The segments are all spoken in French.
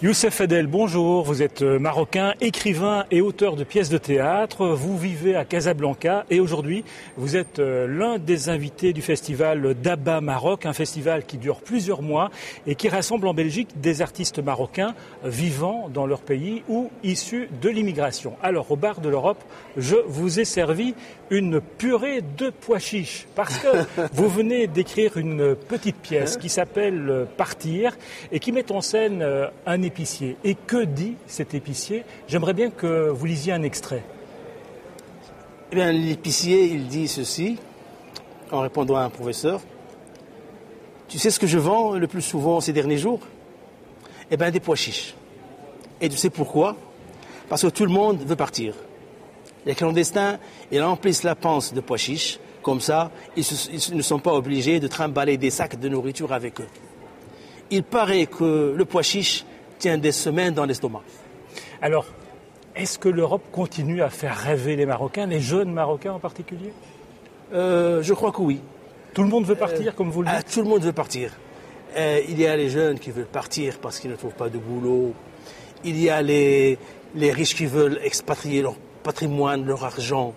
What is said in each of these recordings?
Youssef Adel, bonjour. Vous êtes marocain, écrivain et auteur de pièces de théâtre. Vous vivez à Casablanca et aujourd'hui, vous êtes l'un des invités du festival Daba Maroc, un festival qui dure plusieurs mois et qui rassemble en Belgique des artistes marocains vivant dans leur pays ou issus de l'immigration. Alors, au bar de l'Europe, je vous ai servi une purée de pois chiches parce que vous venez d'écrire une petite pièce qui s'appelle Partir et qui met en scène un épicier. Et que dit cet épicier? J'aimerais bien que vous lisiez un extrait. Eh bien, l'épicier, il dit ceci, en répondant à un professeur. Tu sais ce que je vends le plus souvent ces derniers jours? Eh bien, des pois chiches. Et tu sais pourquoi? Parce que tout le monde veut partir. Les clandestins, ils remplissent la panse de pois chiches. Comme ça, ils ne sont pas obligés de trimballer des sacs de nourriture avec eux. Il paraît que le pois chiche tient des semaines dans l'estomac. Alors, est-ce que l'Europe continue à faire rêver les Marocains, les jeunes Marocains en particulier? Je crois que oui. Tout le monde veut partir, comme vous le dites? Tout le monde veut partir. Il y a les jeunes qui veulent partir parce qu'ils ne trouvent pas de boulot. Il y a les riches qui veulent expatrier leur patrimoine, leur argent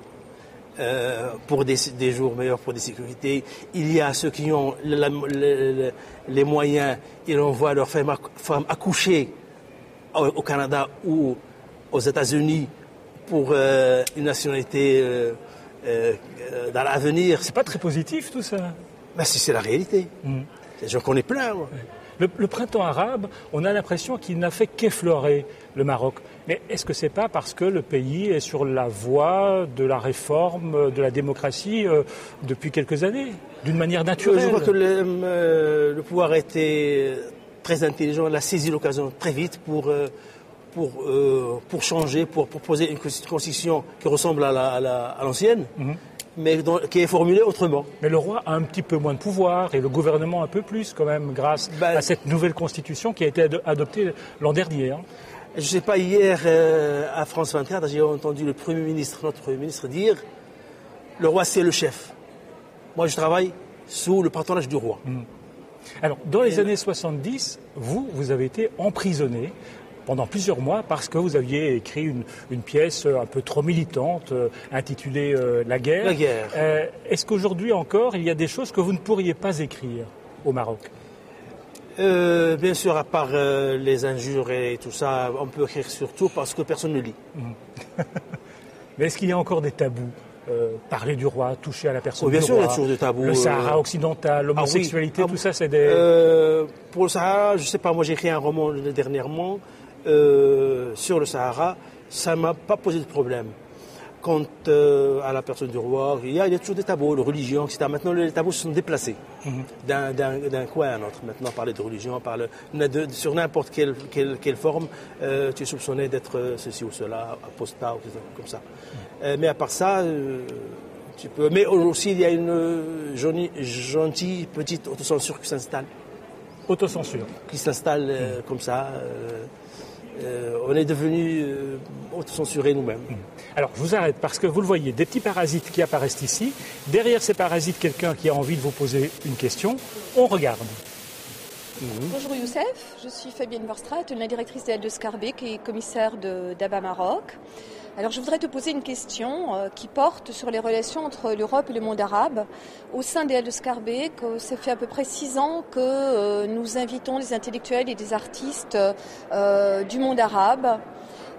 pour des jours meilleurs, pour des sécurités. Il y a ceux qui ont les moyens, ils envoient leurs femmes accoucher au Canada ou aux États-Unis pour une nationalité dans l'avenir. C'est pas très positif tout ça. Ben, c'est la réalité. J'en connais plein. Moi. Le printemps arabe, on a l'impression qu'il n'a fait qu'effleurer le Maroc. Mais est-ce que c'est pas parce que le pays est sur la voie de la réforme, de la démocratie depuis quelques années, d'une manière naturelle? Je crois que le pouvoir a été très intelligent, il a saisi l'occasion très vite pour changer, pour proposer une constitution qui ressemble à l'ancienne. Mais qui est formulé autrement. Mais le roi a un petit peu moins de pouvoir et le gouvernement un peu plus quand même grâce à cette nouvelle constitution qui a été adoptée l'an dernier. Je ne sais pas, hier à France 24, j'ai entendu notre Premier ministre dire « Le roi c'est le chef. Moi je travaille sous le patronage du roi. Alors dans les années 70, vous avez été emprisonné pendant plusieurs mois parce que vous aviez écrit une pièce un peu trop militante intitulée La guerre. La guerre. Est-ce qu'aujourd'hui encore, il y a des choses que vous ne pourriez pas écrire au Maroc? Bien sûr, à part les injures et tout ça, on peut écrire sur tout parce que personne ne lit. Mais est-ce qu'il y a encore des tabous? Parler du roi, toucher à la personne bien du sûr, roi, il y a toujours des tabous. Le Sahara occidental, l'homosexualité, tout ça, c'est des... Pour le Sahara, je ne sais pas, moi j'ai écrit un roman dernièrement sur le Sahara, ça ne m'a pas posé de problème. Quant à la personne du roi, il y a toujours des tabous, de religion, etc. Maintenant, les tabous se sont déplacés d'un coin à un autre. Maintenant, parler de religion, sur n'importe quelle forme, tu es soupçonné d'être ceci ou cela, apostat, ou comme ça. Mais à part ça, tu peux... Mais aussi, il y a une gentille petite autocensure qui s'installe. Autocensure. Qui s'installe comme ça. On est devenus autocensurés nous-mêmes. Alors, je vous arrête parce que vous le voyez, des petits parasites qui apparaissent ici. Derrière ces parasites, quelqu'un qui a envie de vous poser une question. On regarde. Bonjour Youssef, je suis Fabienne Verstraat, la directrice d'El de Scarbé, qui est commissaire de Daba Maroc. Alors je voudrais te poser une question qui porte sur les relations entre l'Europe et le monde arabe. Au sein d'El de Scarbé, ça fait à peu près 6 ans que nous invitons des intellectuels et des artistes du monde arabe.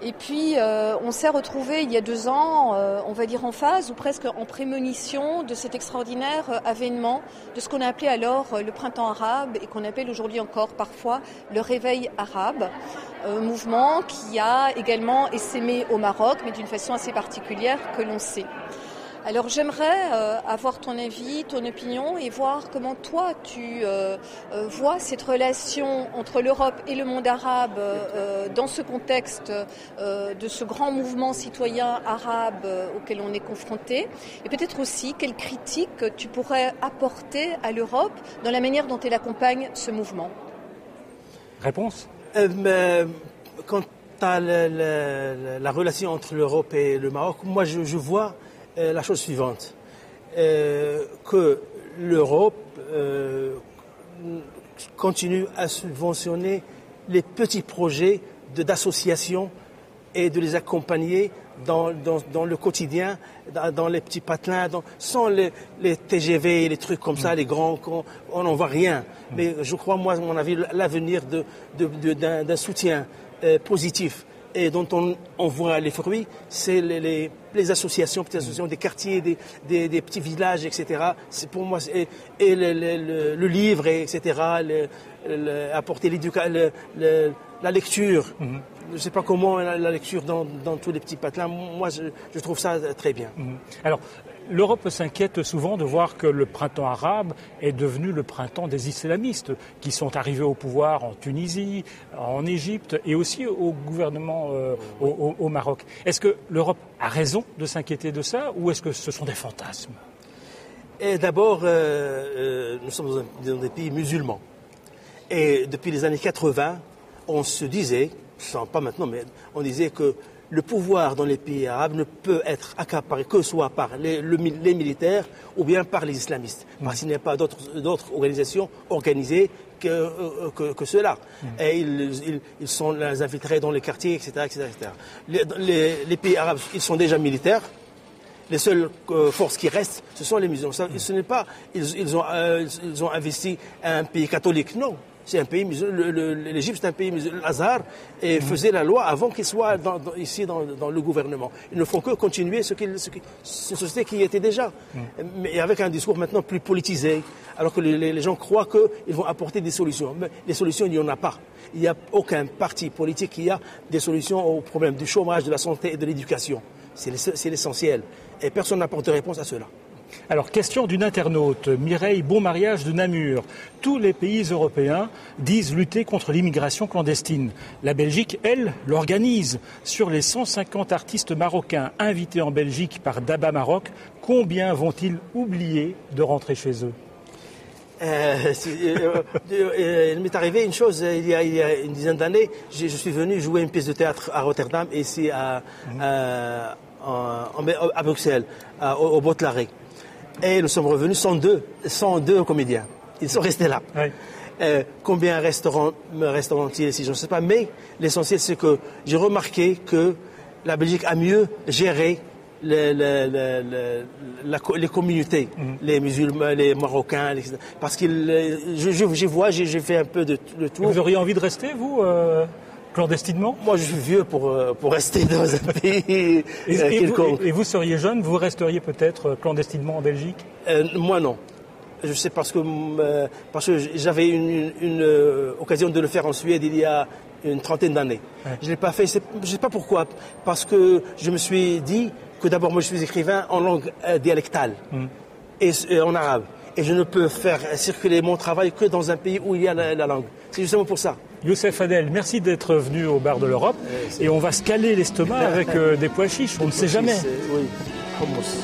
Et puis, on s'est retrouvés il y a 2 ans, on va dire en phase ou presque en prémonition de cet extraordinaire avènement de ce qu'on a appelé alors le printemps arabe et qu'on appelle aujourd'hui encore parfois le réveil arabe. Mouvement qui a également essaimé au Maroc, mais d'une façon assez particulière que l'on sait. Alors j'aimerais avoir ton avis, ton opinion et voir comment toi tu vois cette relation entre l'Europe et le monde arabe dans ce contexte de ce grand mouvement citoyen arabe auquel on est confronté et peut-être aussi quelles critiques tu pourrais apporter à l'Europe dans la manière dont elle accompagne ce mouvement. Réponse? Quant à la relation entre l'Europe et le Maroc, moi je vois la chose suivante, que l'Europe continue à subventionner les petits projets d'association et de les accompagner dans le quotidien, dans les petits patelins, sans les TGV, les trucs comme ça, les grands, on n'en voit rien. Mais je crois, moi, à mon avis, l'avenir d'un soutien positif et dont on voit les fruits, c'est les associations, petites associations des quartiers, des petits villages, etc. C'est pour moi, et le livre, etc., apporter la lecture. Je ne sais pas comment la lecture dans tous les petits patelins. Moi, je trouve ça très bien. Alors, l'Europe s'inquiète souvent de voir que le printemps arabe est devenu le printemps des islamistes qui sont arrivés au pouvoir en Tunisie, en Égypte et aussi au gouvernement au Maroc. Est-ce que l'Europe a raison de s'inquiéter de ça ou est-ce que ce sont des fantasmes? Et d'abord, nous sommes dans des pays musulmans. Et depuis les années 80, on se disait, pas maintenant, mais on disait que le pouvoir dans les pays arabes ne peut être accaparé que soit par les militaires ou bien par les islamistes. Parce qu'il n'y a pas d'autres organisations organisées que ceux-là. Et ils sont infiltrés dans les quartiers, etc. etc., etc. Les pays arabes, ils sont déjà militaires. Les seules forces qui restent, ce sont les musulmans. Ce n'est pas, ils ont investi un pays catholique, non. C'est un pays musulman. L'Égypte, c'est un pays musulman. L'Azhar faisait la loi avant qu'il soit ici dans le gouvernement. Ils ne font que continuer une société qui était déjà, mais avec un discours maintenant plus politisé, alors que les gens croient qu'ils vont apporter des solutions. Mais les solutions, il n'y en a pas. Il n'y a aucun parti politique qui a des solutions aux problèmes du chômage, de la santé et de l'éducation. C'est l'essentiel. Et personne n'apporte de réponse à cela. Alors, question d'une internaute, Mireille Bonmariage de Namur. Tous les pays européens disent lutter contre l'immigration clandestine. La Belgique, elle, l'organise. Sur les 150 artistes marocains invités en Belgique par Daba Maroc, combien vont-ils oublier de rentrer chez eux? Il m'est arrivé une chose, il y a une dizaine d'années, je suis venu jouer une pièce de théâtre à Rotterdam, ici à Bruxelles, au Botelaré. Et nous sommes revenus 102 comédiens. Ils sont restés là. Oui. Combien resteront-ils ici? Je ne sais pas. Mais l'essentiel, c'est que j'ai remarqué que la Belgique a mieux géré les communautés, les musulmans, les Marocains, parce que j'ai fait un peu de tour. Et vous auriez envie de rester, vous clandestinement? Moi, je suis vieux pour rester dans un pays quelconque. Et vous seriez jeune, vous resteriez peut-être clandestinement en Belgique? Moi, non. Je sais parce que j'avais une occasion de le faire en Suède il y a une trentaine d'années. Ouais. Je ne l'ai pas fait, je ne sais pas pourquoi. Parce que je me suis dit que d'abord, moi, je suis écrivain en langue dialectale et en arabe. Et je ne peux faire circuler mon travail que dans un pays où il y a la langue. C'est justement pour ça. Youssef Adel, merci d'être venu au bar de l'Europe. Et on va se caler l'estomac avec des pois chiches, on ne sait jamais. Oui, hummus.